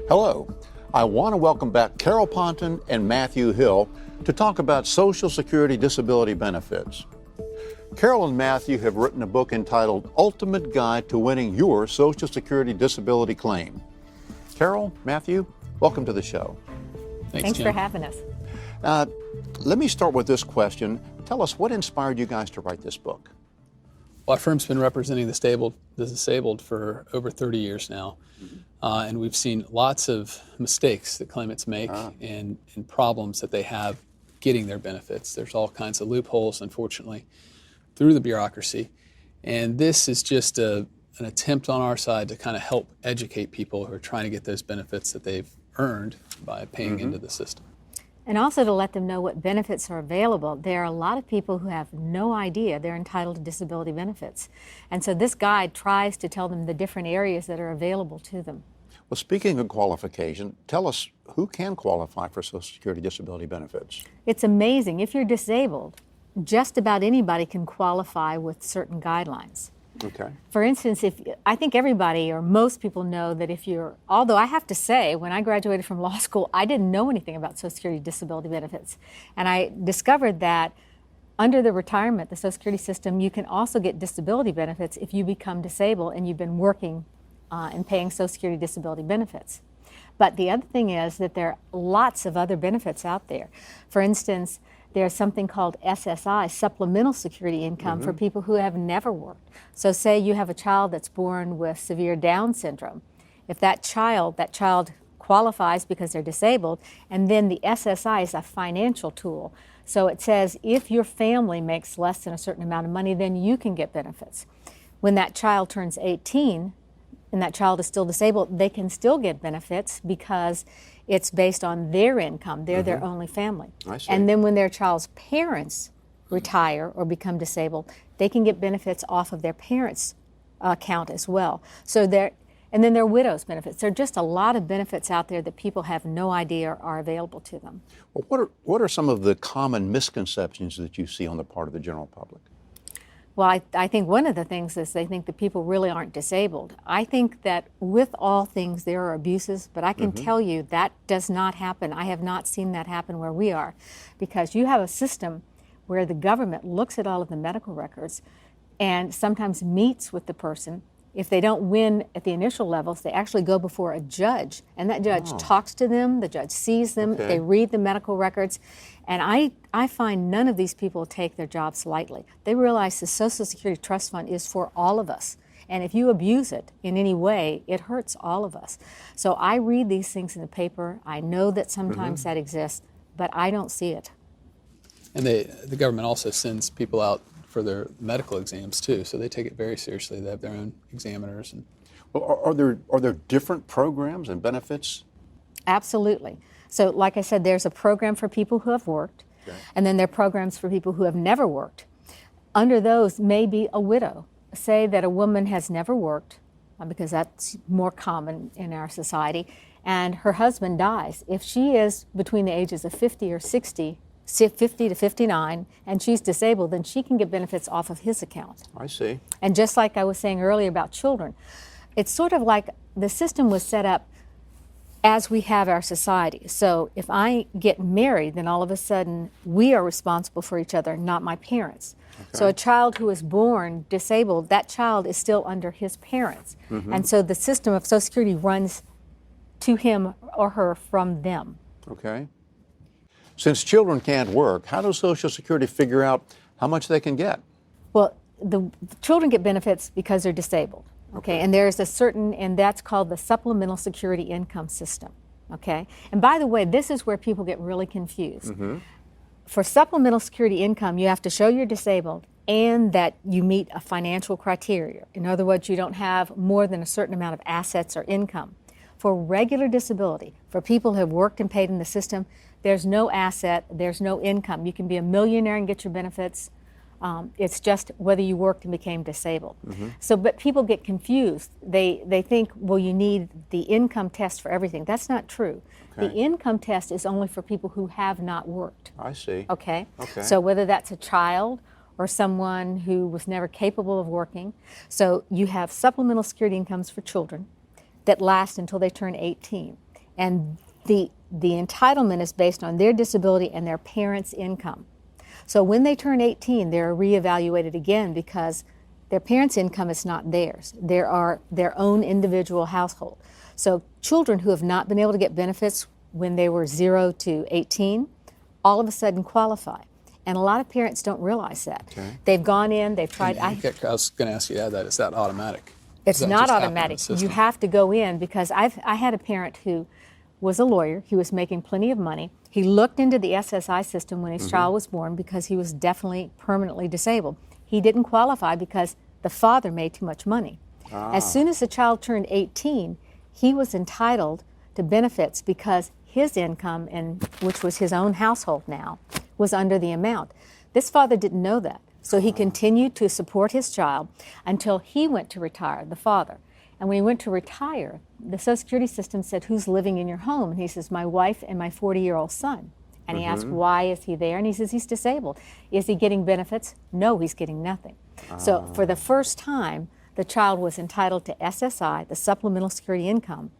Hello. I want to welcome back Carol Ponton and Matthew Hill to talk about Social Security disability benefits. Carol and Matthew have written a book entitled Ultimate Guide to Winning Your Social Security Disability Claim. Carol, Matthew, welcome to the show. Thanks for having us. Let me start with this question. Tell us, what inspired you guys to write this book? Well, our firm's been representing the disabled for over 30 years now, and we've seen lots of mistakes that claimants make and problems that they have getting their benefits. There's all kinds of loopholes, unfortunately, through the bureaucracy, and this is just an attempt on our side to kind of help educate people who are trying to get those benefits that they've earned by paying into the system. And also to let them know what benefits are available. There are a lot of people who have no idea they're entitled to disability benefits. And so this guide tries to tell them the different areas that are available to them. Well, speaking of qualification, tell us, who can qualify for Social Security disability benefits? It's amazing. If you're disabled, just about anybody can qualify with certain guidelines. Okay. For instance, I think everybody or most people know that although I have to say, when I graduated from law school, I didn't know anything about Social Security disability benefits. And I discovered that under the Social Security system, you can also get disability benefits if you become disabled and you've been working and paying Social Security disability benefits. But the other thing is that there are lots of other benefits out there. For instance, there's something called SSI, Supplemental Security Income, for people who have never worked. So say you have a child that's born with severe Down syndrome. If that child qualifies because they're disabled, and then the SSI is a financial tool. So it says if your family makes less than a certain amount of money, then you can get benefits. When that child turns 18, and that child is still disabled, they can still get benefits because it's based on their income. They're their only family. I see. And then when their child's parents retire or become disabled, they can get benefits off of their parents' account as well. And then there are widows' benefits. There are just a lot of benefits out there that people have no idea are available to them. Well, what are some of the common misconceptions that you see on the part of the general public? Well, I think one of the things is they think that people really aren't disabled. I think that with all things there are abuses, but I can tell you that does not happen. I have not seen that happen where we are, because you have a system where the government looks at all of the medical records and sometimes meets with the person. If they don't win at the initial levels, they actually go before a judge, and that judge talks to them, the judge sees them, they read the medical records, and I find none of these people take their jobs lightly. They realize the Social Security Trust Fund is for all of us, and if you abuse it in any way, it hurts all of us. So I read these things in the paper. I know that sometimes that exists, but I don't see it. And the government also sends people out for their medical exams too, so they take it very seriously. They have their own examiners. Well, are there different programs and benefits? Absolutely. So like I said, there's a program for people who have worked, and then there are programs for people who have never worked. Under those may be a widow. Say that a woman has never worked, because that's more common in our society, and her husband dies. If she is between the ages of 50 or 60, 50 to 59, and she's disabled, then she can get benefits off of his account. I see. And just like I was saying earlier about children, it's sort of like the system was set up as we have our society. So if I get married, then all of a sudden we are responsible for each other, not my parents. So a child who is born disabled, that child is still under his parents. And so the system of Social Security runs to him or her from them. Okay. Since children can't work, how does Social Security figure out how much they can get? Well, the children get benefits because they're disabled. Okay, and there's and that's called the Supplemental Security Income System. Okay, and by the way, this is where people get really confused. For Supplemental Security Income, you have to show you're disabled and that you meet a financial criteria. In other words, you don't have more than a certain amount of assets or income. For regular disability, for people who have worked and paid in the system, there's no asset, there's no income. You can be a millionaire and get your benefits. It's just whether you worked and became disabled. So, but people get confused. They think, well, you need the income test for everything. That's not true. The income test is only for people who have not worked. I see. Okay? So whether that's a child or someone who was never capable of working. So you have supplemental security incomes for children that last until they turn 18. And the entitlement is based on their disability and their parents' income. So when they turn 18, they're reevaluated again because their parents' income is not theirs. They are their own individual household. So children who have not been able to get benefits when they were 0 to 18, all of a sudden qualify. And a lot of parents don't realize that. Okay. They've gone in, they've tried. I was going to ask you to add that. Is that automatic? It's Does that not just happen in the automatic. You system? have to go in because I had a parent who was a lawyer. He was making plenty of money. He looked into the SSI system when his child was born because he was definitely permanently disabled. He didn't qualify because the father made too much money. As soon as the child turned 18, he was entitled to benefits because his income, which was his own household now, was under the amount. This father didn't know that. So he continued to support his child until he went to retire, the father. And when he went to retire, the Social Security system said, "Who's living in your home?" And he says, "My wife and my 40-year-old son." And he asked, "Why is he there?" And he says, "He's disabled." Is he getting benefits? No, he's getting nothing. So for the first time, the child was entitled to SSI, the supplemental security income.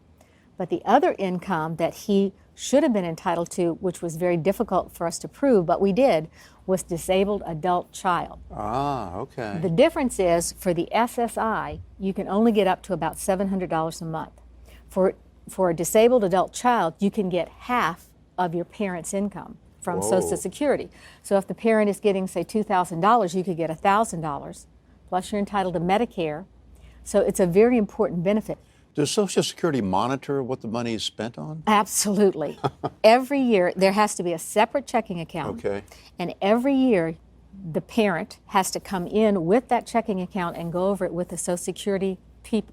But the other income that he should have been entitled to, which was very difficult for us to prove, but we did, was disabled adult child. Okay. The difference is for the SSI, you can only get up to about $700 a month. For a disabled adult child, you can get half of your parent's income from Social Security. So if the parent is getting, say, $2,000, you could get $1,000, plus you're entitled to Medicare. So it's a very important benefit. Does Social Security monitor what the money is spent on? Absolutely. Every year, there has to be a separate checking account. Okay. And every year, the parent has to come in with that checking account and go over it with the Social Security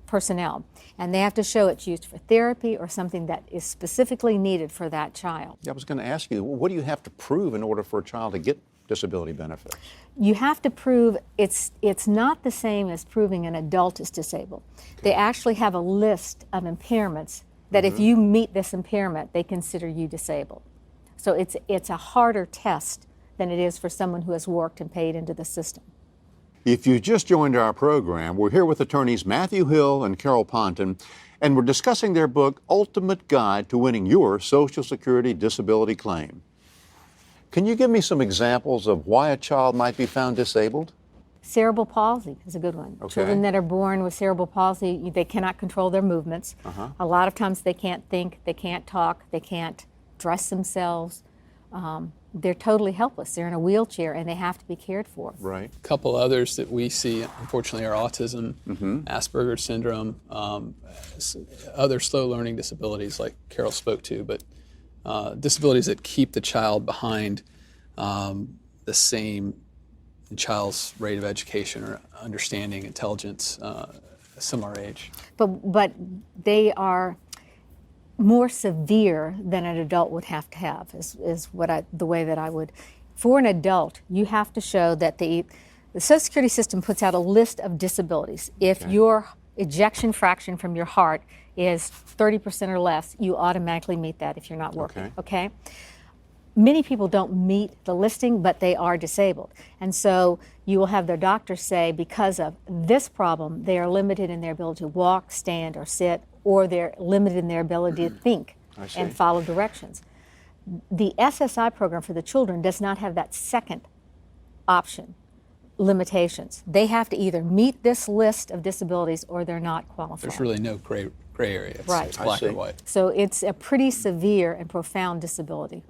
personnel. And they have to show it's used for therapy or something that is specifically needed for that child. I was going to ask you, what do you have to prove in order for a child to get disability benefits? You have to prove it's not the same as proving an adult is disabled. They actually have a list of impairments that if you meet this impairment, they consider you disabled. So it's a harder test than it is for someone who has worked and paid into the system. If you just joined our program, we're here with attorneys Matthew Hill and Carol Ponton, and we're discussing their book, Ultimate Guide to Winning Your Social Security Disability Claim. Can you give me some examples of why a child might be found disabled? Cerebral palsy is a good one. Okay. Children that are born with cerebral palsy, they cannot control their movements. A lot of times they can't think, they can't talk, they can't dress themselves. They're totally helpless. They're in a wheelchair and they have to be cared for. Right. A couple others that we see, unfortunately, are autism, Asperger's syndrome, other slow learning disabilities like Carol spoke to, but disabilities that keep the child behind the same child's rate of education or understanding, intelligence, a similar age. But they are more severe than an adult would have to have, is the way that I would. For an adult, you have to show that the Social Security system puts out a list of disabilities. If your ejection fraction from your heart is 30% or less, you automatically meet that if you're not working, okay? Many people don't meet the listing, but they are disabled. And so you will have their doctor say, because of this problem, they are limited in their ability to walk, stand, or sit, or they're limited in their ability to think and follow directions. The SSI program for the children does not have that second option, limitations. They have to either meet this list of disabilities or they're not qualified. There's really no gray area. It's I black see. or white. So it's a pretty severe and profound disability.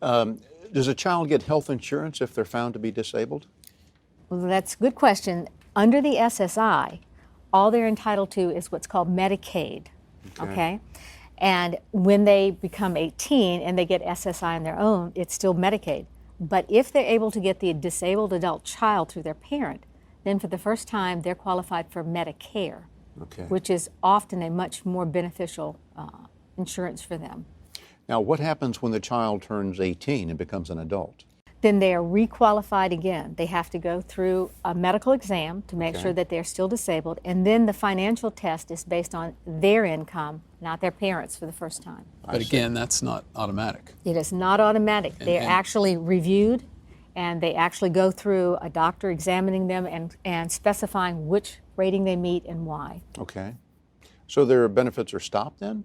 Does a child get health insurance if they're found to be disabled? Well, that's a good question. Under the SSI, all they're entitled to is what's called Medicaid, okay? And when they become 18 and they get SSI on their own, it's still Medicaid. But if they're able to get the disabled adult child through their parent, then for the first time they're qualified for Medicare, which is often a much more beneficial insurance for them. Now, what happens when the child turns 18 and becomes an adult? Then they are requalified again. They have to go through a medical exam to make sure that they're still disabled, and then the financial test is based on their income, not their parents, for the first time. But again, that's not automatic. It is not automatic. They're actually reviewed, and they actually go through a doctor examining them and specifying which rating they meet and why. Okay. So their benefits are stopped then?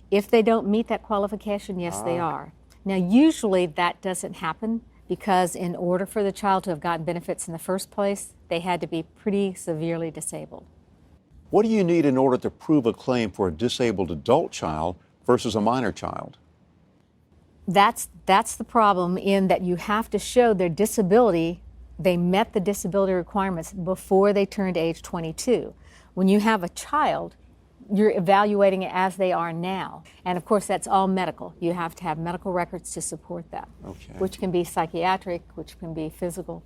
If they don't meet that qualification, yes, they are. Now, usually that doesn't happen because in order for the child to have gotten benefits in the first place, they had to be pretty severely disabled. What do you need in order to prove a claim for a disabled adult child versus a minor child? That's the problem, in that you have to show their disability, they met the disability requirements before they turned age 22. When you have a child, you're evaluating it as they are now. And of course, that's all medical. You have to have medical records to support that, which can be psychiatric, which can be physical.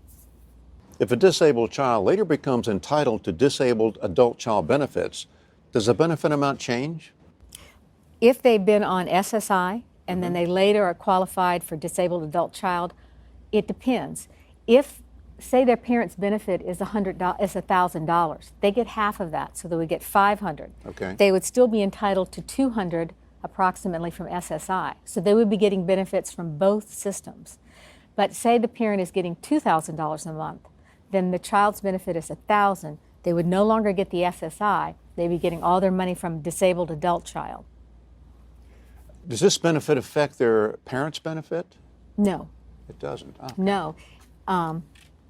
If a disabled child later becomes entitled to disabled adult child benefits, does the benefit amount change? If they've been on SSI and then they later are qualified for disabled adult child, it depends. If, say, their parent's benefit is $1,000, they get half of that, so they would get $500. Okay. They would still be entitled to $200 approximately from SSI, so they would be getting benefits from both systems. But say the parent is getting $2,000 a month, then the child's benefit is $1,000. They would no longer get the SSI. They'd be getting all their money from disabled adult child. Does this benefit affect their parents' benefit? No. It doesn't. Okay. No. And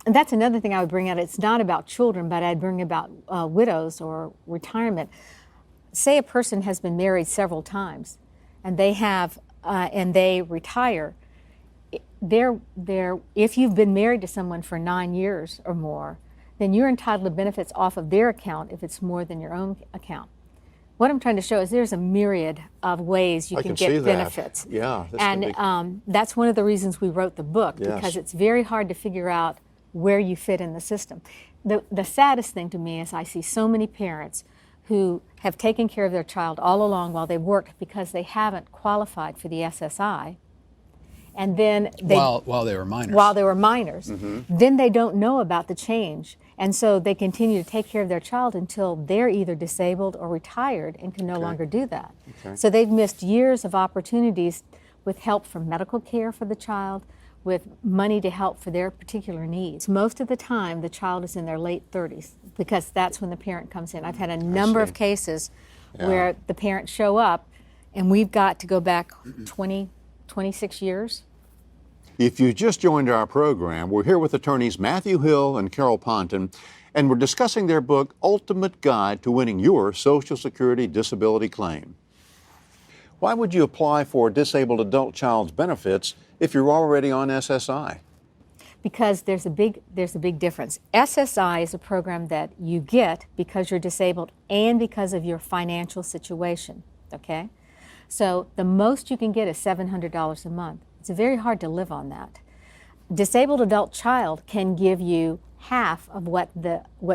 that's another thing I would bring out. It's not about children, but I'd bring about widows or retirement. Say a person has been married several times, and they have, and they retire. If you've been married to someone for 9 years or more, then you're entitled to benefits off of their account if it's more than your own account. What I'm trying to show is there's a myriad of ways you can get benefits. Yeah. And that's one of the reasons we wrote the book, because it's very hard to figure out where you fit in the system. The saddest thing to me is I see so many parents who have taken care of their child all along while they worked because they haven't qualified for the SSI. And then while they were minors. While they were minors. Then they don't know about the change. And so they continue to take care of their child until they're either disabled or retired and can no longer do that. So they've missed years of opportunities with help from medical care for the child, with money to help for their particular needs. Most of the time, the child is in their late 30s because that's when the parent comes in. I've had a number of cases where the parents show up and we've got to go back 26 years. If you just joined our program, we're here with attorneys Matthew Hill and Carol Ponton, and we're discussing their book, Ultimate Guide to Winning Your Social Security Disability Claim. Why would you apply for a disabled adult child's benefits if you're already on SSI? Because there's a big difference. SSI is a program that you get because you're disabled and because of your financial situation, okay? So the most you can get is $700 a month. It's very hard to live on that. Disabled adult child can give you half of what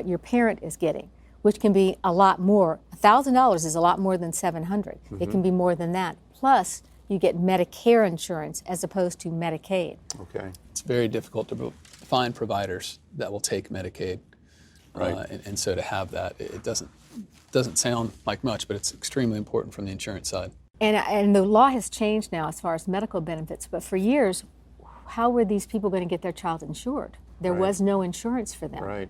your parent is getting, which can be a lot more. $1,000 is a lot more than $700. It can be more than that. Plus, you get Medicare insurance as opposed to Medicaid. Okay. It's very difficult to find providers that will take Medicaid. Right. And so to have that, it doesn't sound like much, but it's extremely important from the insurance side. And the law has changed now as far as medical benefits, but for years, how were these people going to get their child insured? There was no insurance for them. Right.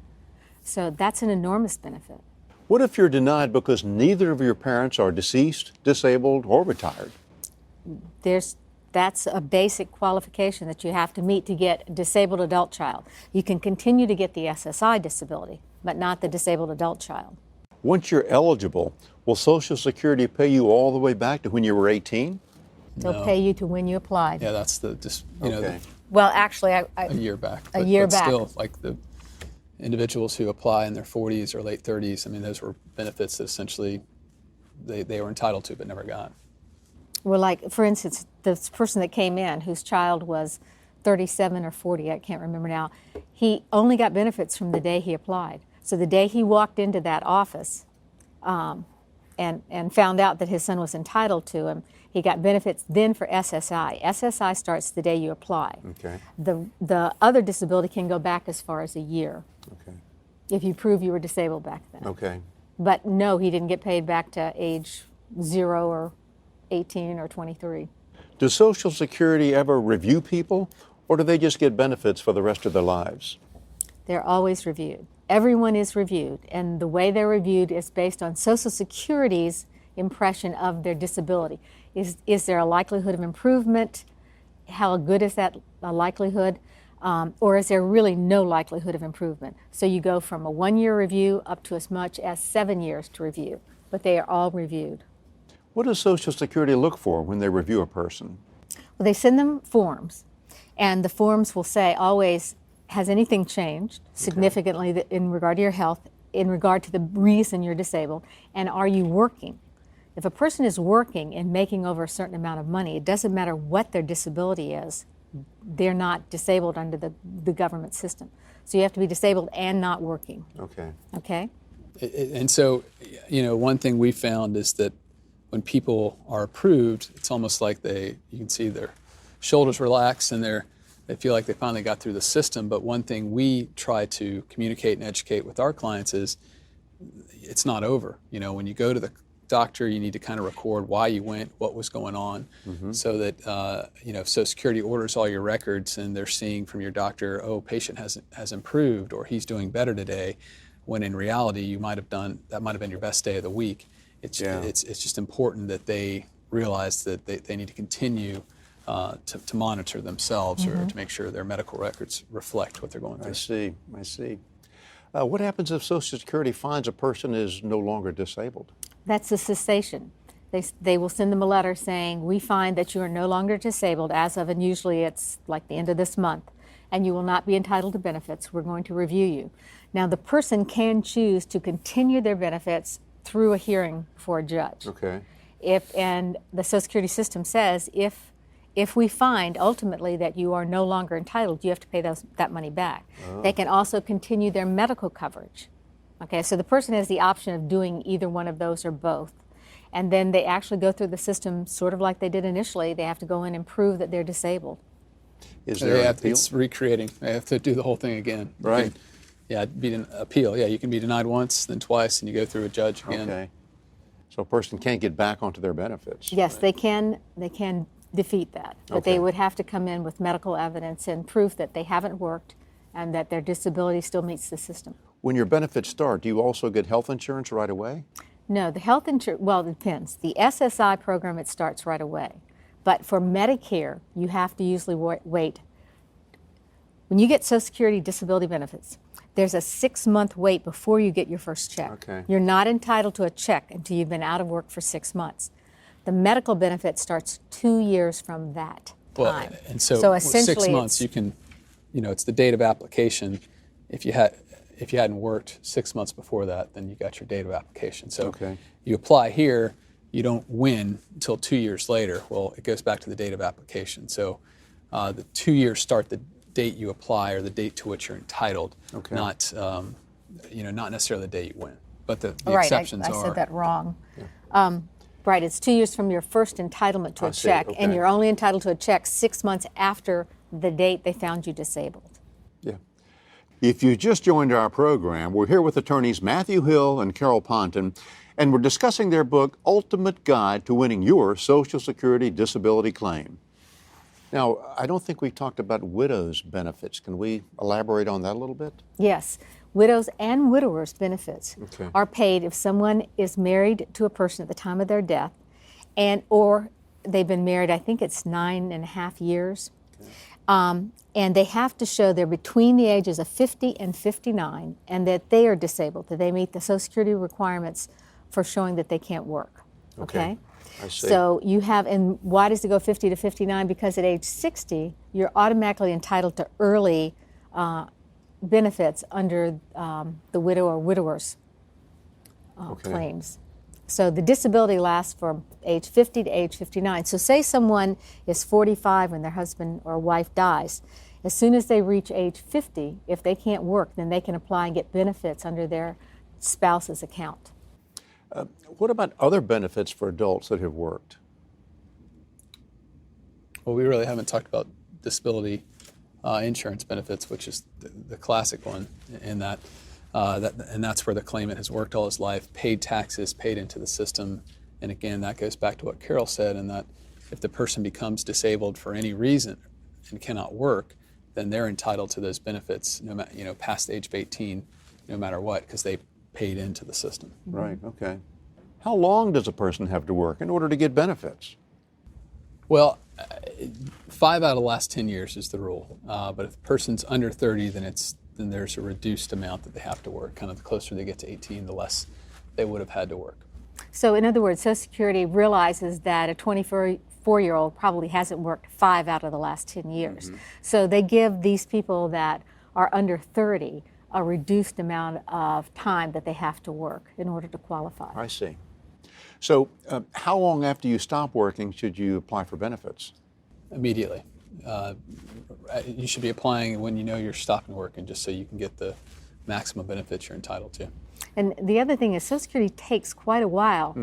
So that's an enormous benefit. What if you're denied because neither of your parents are deceased, disabled, or retired? That's a basic qualification that you have to meet to get a disabled adult child. You can continue to get the SSI disability, but not the disabled adult child. Once you're eligible, will Social Security pay you all the way back to when you were 18? They'll pay you to when you applied. Yeah, that's Well, actually, a year back. A year back. Still, like the individuals who apply in their 40s or late 30s, I mean, those were benefits that essentially they were entitled to but never got. Well, like, for instance, this person that came in whose child was 37 or 40, I can't remember now, he only got benefits from the day he applied. So the day he walked into that office and found out that his son was entitled to him, he got benefits then for SSI. SSI starts the day you apply. Okay. The other disability can go back as far as a year. Okay. If you prove you were disabled back then. Okay. But no, he didn't get paid back to age 0 or 18 or 23. Does Social Security ever review people, or do they just get benefits for the rest of their lives? They're always reviewed. Everyone is reviewed, and the way they're reviewed is based on Social Security's impression of their disability. Is there a likelihood of improvement? How good is that likelihood? Or is there really no likelihood of improvement? So you go from a 1-year review up to as much as 7 years to review, but they are all reviewed. What does Social Security look for when they review a person? Well, they send them forms, and the forms will say always, has anything changed significantly in regard to your health, in regard to the reason you're disabled, and are you working? If a person is working and making over a certain amount of money, it doesn't matter what their disability is, they're not disabled under the government system. So you have to be disabled and not working. Okay. Okay? And so, one thing we found is that when people are approved, it's almost like you can see their shoulders relax and they feel like they finally got through the system. But one thing we try to communicate and educate with our clients is it's not over. When you go to the doctor, you need to kind of record why you went, what was going on, so that if Social Security orders all your records and they're seeing from your doctor, oh, patient has improved or he's doing better today, when in reality that might have been your best day of the week. It's just important that they realize that they need to continue to monitor themselves or to make sure their medical records reflect what they're going through. I see. What happens if Social Security finds a person is no longer disabled? That's a cessation. They will send them a letter saying, we find that you are no longer disabled as of, and usually it's like the end of this month, and you will not be entitled to benefits. We're going to review you. Now, the person can choose to continue their benefits through a hearing before a judge. Okay. And the Social Security system says if we find ultimately that you are no longer entitled, you have to pay that money back. Oh. They can also continue their medical coverage. Okay, so the person has the option of doing either one of those or both. And then they actually go through the system sort of like they did initially. They have to go in and prove that they're disabled. Is there an appeal? It's recreating. They have to do the whole thing again. Right. Be an appeal. Yeah, you can be denied once, then twice, and you go through a judge again. Okay. So a person can't get back onto their benefits. Yes, right. They can defeat that. But they would have to come in with medical evidence and proof that they haven't worked and that their disability still meets the system. When your benefits start, do you also get health insurance right away? No, the health insurance, well, it depends. The SSI program, it starts right away. But for Medicare, you have to usually wait. When you get Social Security disability benefits, there's a 6-month wait before you get your first check. Okay. You're not entitled to a check until you've been out of work for 6 months. The medical benefit starts 2 years from that time. Well, and so essentially 6 months, you can, it's the date of application. If you hadn't worked 6 months before that, then you got your date of application. So you apply here, you don't win until 2 years later. Well, it goes back to the date of application. So the 2 years start the date you apply or the date to which you're entitled, not necessarily the day you win. But the exceptions are. I said that wrong. Yeah. Right, it's 2 years from your first entitlement to a check, and you're only entitled to a check 6 months after the date they found you disabled. Yeah. If you just joined our program, we're here with attorneys Matthew Hill and Carol Ponton, and we're discussing their book, Ultimate Guide to Winning Your Social Security Disability Claim. Now, I don't think we talked about widows' benefits. Can we elaborate on that a little bit? Yes. Widows and widowers' benefits are paid if someone is married to a person at the time of their death, or they've been married, I think it's 9.5 years, and they have to show they're between the ages of 50 and 59, and that they are disabled, that they meet the Social Security requirements for showing that they can't work. Okay? I see. So you have, and why does it go 50 to 59? Because at age 60, you're automatically entitled to early benefits under the widow or widower's claims. So the disability lasts from age 50 to age 59. So say someone is 45 when their husband or wife dies. As soon as they reach age 50, if they can't work, then they can apply and get benefits under their spouse's account. What about other benefits for adults that have worked? Well, we really haven't talked about disability insurance benefits, which is the classic one in that, and that's where the claimant has worked all his life, paid taxes, paid into the system. And again, that goes back to what Carol said, in that if the person becomes disabled for any reason and cannot work, then they're entitled to those benefits, past the age of 18, no matter what, because they paid into the system. Right. Okay. How long does a person have to work in order to get benefits? Well, 5 out of the last 10 years is the rule. But if the person's under 30, then there's a reduced amount that they have to work. Kind of the closer they get to 18, the less they would have had to work. So in other words, Social Security realizes that a 24-year-old probably hasn't worked 5 out of the last 10 years. So they give these people that are under 30 a reduced amount of time that they have to work in order to qualify. I see. So how long after you stop working should you apply for benefits? Immediately. You should be applying when you know you're stopping working, just so you can get the maximum benefits you're entitled to. And the other thing is Social Security takes quite a while.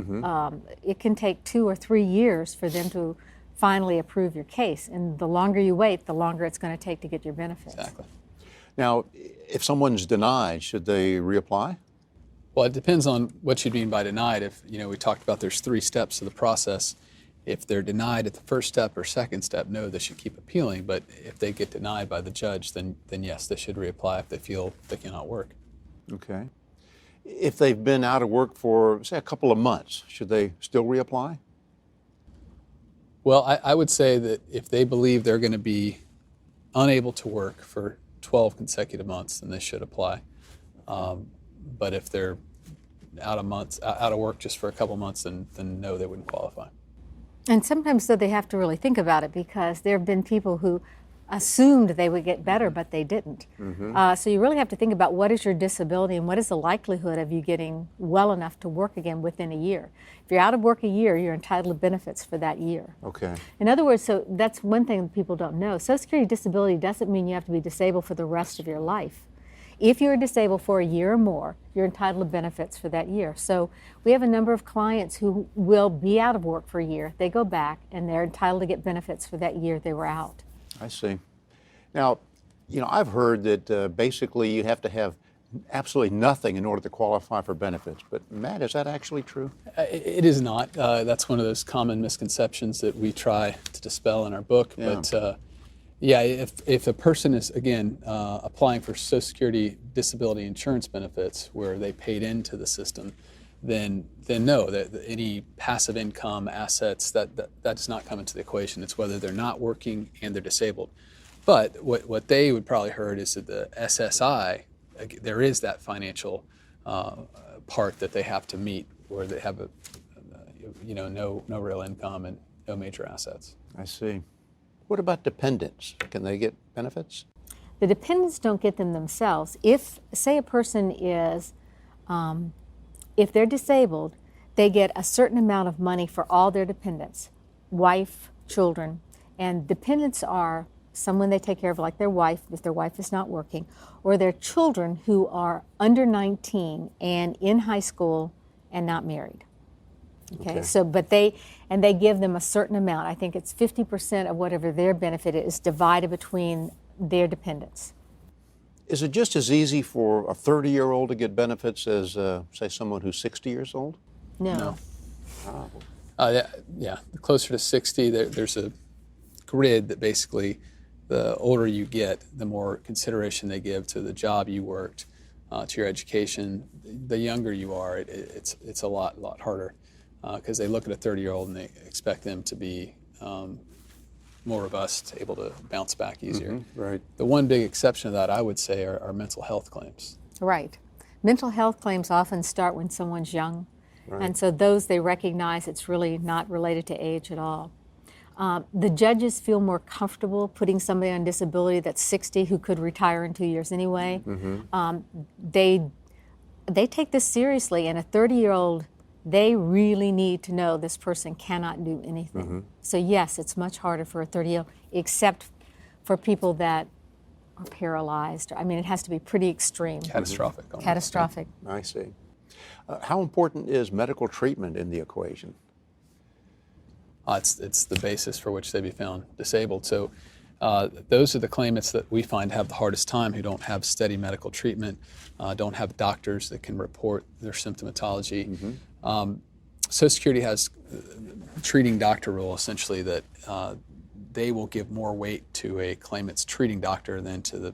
It can take 2 or 3 years for them to finally approve your case. And the longer you wait, the longer it's going to take to get your benefits. Exactly. Now, if someone's denied, should they reapply? Well, it depends on what you mean by denied. If, we talked about there's 3 steps to the process. If they're denied at the first step or second step, no, they should keep appealing. But if they get denied by the judge, then yes, they should reapply if they feel they cannot work. Okay. If they've been out of work for, say, a couple of months, should they still reapply? Well, I would say that if they believe they're going to be unable to work for 12 consecutive months, then they should apply. But if they're out of work just for a couple months, then no, they wouldn't qualify. And sometimes, though, they have to really think about it, because there have been people who assumed they would get better, but they didn't. So you really have to think about what is your disability and what is the likelihood of you getting well enough to work again within a year. If you're out of work a year, you're entitled to benefits for that year. Okay. In other words, so that's one thing that people don't know. Social Security disability doesn't mean you have to be disabled for the rest of your life. If you're disabled for a year or more, you're entitled to benefits for that year. So we have a number of clients who will be out of work for a year. They go back and they're entitled to get benefits for that year they were out. I see. Now, I've heard that basically you have to have absolutely nothing in order to qualify for benefits. But Matt, is that actually true? It is not. That's one of those common misconceptions that we try to dispel in our book. Yeah. But if a person is, again, applying for Social Security disability insurance benefits where they paid into the system, then no, that any passive income, assets, that does not come into the equation. It's whether they're not working and they're disabled. But what they would probably heard is that the SSI, there is that financial part that they have to meet, where they have no real income and no major assets. I see. What about dependents? Can they get benefits? The dependents don't get them themselves. If, say, a person is, if they're disabled, they get a certain amount of money for all their dependents, wife, children, and dependents are someone they take care of, like their wife, if their wife is not working, or their children who are under 19 and in high school and not married. Okay. So, but they give them a certain amount. I think it's 50% of whatever their benefit is divided between their dependents. Is it just as easy for a 30-year-old to get benefits as, say, someone who's 60 years old? No. Yeah, closer to 60, there's a grid that basically the older you get, the more consideration they give to the job you worked, to your education. The younger you are, it's a lot harder, because they look at a 30-year-old and they expect them to be more robust, able to bounce back easier. Right. The one big exception to that, I would say, are mental health claims. Right. Mental health claims often start when someone's young, and so those they recognize it's really not related to age at all. The judges feel more comfortable putting somebody on disability that's 60 who could retire in 2 years anyway. They take this seriously, and a 30-year-old, they really need to know this person cannot do anything. So yes, it's much harder for a 30-year-old, except for people that are paralyzed. I mean, it has to be pretty extreme. Catastrophic. almost. Catastrophic. I see. How important is medical treatment in the equation? It's the basis for which they be found disabled. So those are the claimants that we find have the hardest time, who don't have steady medical treatment, don't have doctors that can report their symptomatology. Social Security has a treating doctor rule, essentially, that they will give more weight to a claimant's treating doctor than to the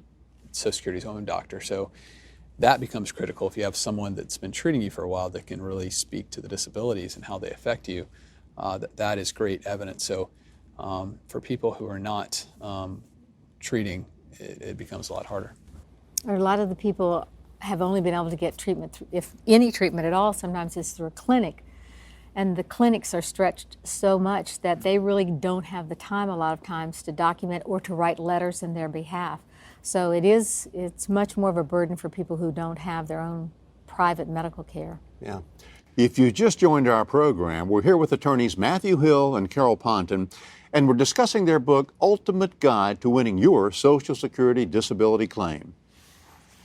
Social Security's own doctor. So that becomes critical. If you have someone that's been treating you for a while that can really speak to the disabilities and how they affect you, that is great evidence. So for people who are not treating, it becomes a lot harder. Or a lot of the people have only been able to get treatment, if any treatment at all, sometimes it's through a clinic. And the clinics are stretched so much that they really don't have the time a lot of times to document or to write letters in their behalf. So it's much more of a burden for people who don't have their own private medical care. Yeah. If you just joined our program, we're here with attorneys Matthew Hill and Carol Ponton, and we're discussing their book, Ultimate Guide to Winning Your Social Security Disability Claim.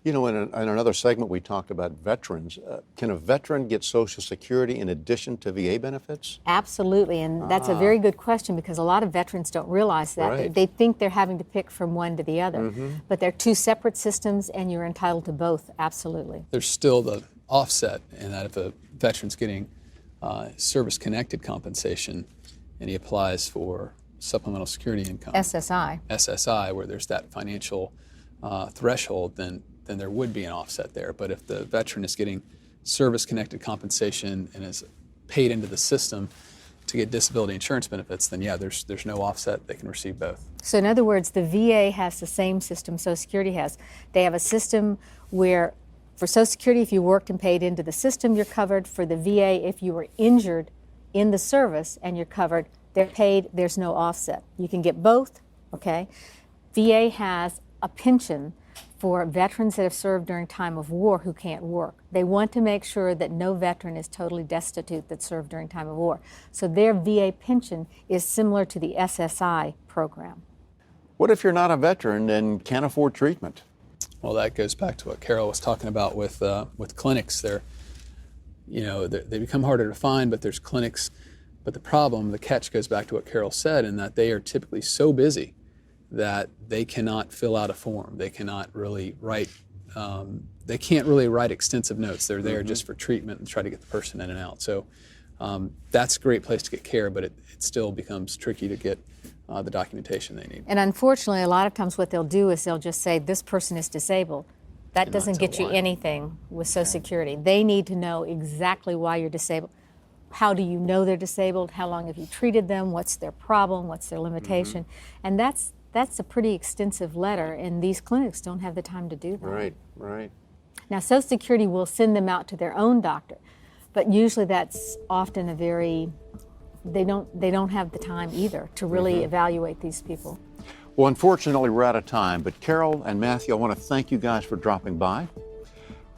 You know, in another segment, we talked about veterans. Can a veteran get Social Security in addition to VA benefits? Absolutely, and that's a very good question because a lot of veterans don't realize that. Right. They think they're having to pick from one to the other, but they're two separate systems and you're entitled to both, absolutely. There's still the offset in that if a veteran's getting service-connected compensation and he applies for supplemental security income, SSI, where there's that financial threshold, then there would be an offset there. But if the veteran is getting service-connected compensation and is paid into the system to get disability insurance benefits, then yeah, there's no offset. They can receive both. So in other words, the VA has the same system Social Security has. They have a system where for Social Security, if you worked and paid into the system, you're covered. For the VA, if you were injured in the service and you're covered, they're paid, there's no offset. You can get both, okay? VA has a pension for veterans that have served during time of war who can't work. They want to make sure that no veteran is totally destitute that served during time of war. So their VA pension is similar to the SSI program. What if you're not a veteran and can't afford treatment? Well, that goes back to what Carol was talking about with clinics. They become harder to find, but there's clinics. But the catch goes back to what Carol said, in that they are typically so busy that they cannot fill out a form. They cannot really write. They can't really write extensive notes. They're there just for treatment and try to get the person in and out. So that's a great place to get care, but it still becomes tricky to get the documentation they need. And unfortunately, a lot of times what they'll do is they'll just say, this person is disabled. That doesn't get you anything with Social Security. They need to know exactly why you're disabled. How do you know they're disabled? How long have you treated them? What's their problem? What's their limitation? And that's a pretty extensive letter, and these clinics don't have the time to do that. Right, right. Now, Social Security will send them out to their own doctor, but usually that's often they don't have the time either to really evaluate these people. Well, unfortunately, we're out of time, but Carol and Matthew, I want to thank you guys for dropping by.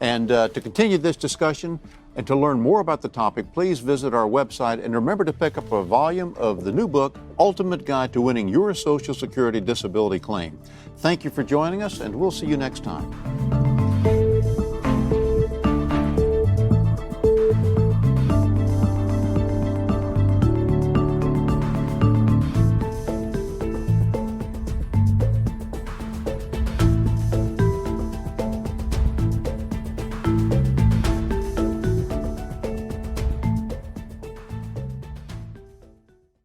And to continue this discussion and to learn more about the topic, please visit our website and remember to pick up a volume of the new book, Ultimate Guide to Winning Your Social Security Disability Claim. Thank you for joining us, and we'll see you next time.